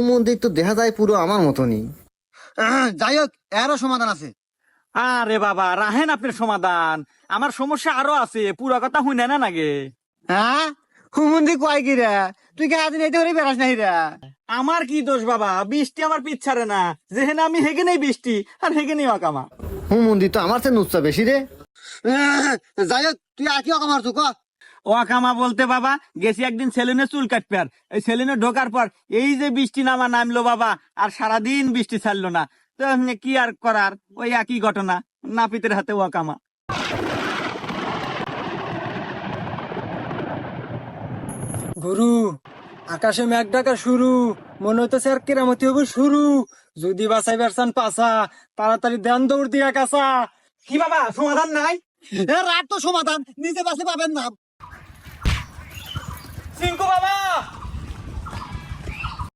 মন্দির তো দেখা যায় পুরো আমার মতনই। যাই হোক, এরও সমাধান আছে। আরে বাবা রাহেন আপনার সমাধান, আমার সমস্যা আরো আছে, পুরো কথা শুনে না নাগে। হ্যাঁ, হুমন্দি কয় কি রে? তুই কে আদিন এতে করে বেড়াস নাই রে? আমার কি দোষ বাবা, বৃষ্টি আমার পিছারে না, যেখানে আমি হেগে নেই বৃষ্টি আর হেগে নেই অকামা। মন্দির তো আমার চেয়ে নুচ্ছা বেশি রে। যাই হোক, তুই আর কি অকামার তুই ক? অকামা বলতে বাবা, গেছি একদিন সেলুনে চুল কাটবে, আর এই সেলুনে ঢোকার পর এই যে বৃষ্টি নামলো বাবা, আর সারাদিন বৃষ্টি ছাড়লো না। তো কি আর করার, ওই একই ঘটনা, নাপিতের হাতে ওয়াকামা। গুরু, আকাশে মেঘ ডাকা শুরু, মনে হইতেছে আর কেরামতি হবে শুরু। যদি বাঁচাই বেরসান পাসা, তাড়াতাড়ি দেন দৌড় দিয়া কাঁচা। কি বাবা সমাধান নাই? রাত তো সমাধান নিজে বাসে পাবেন না। সিংকু বাবা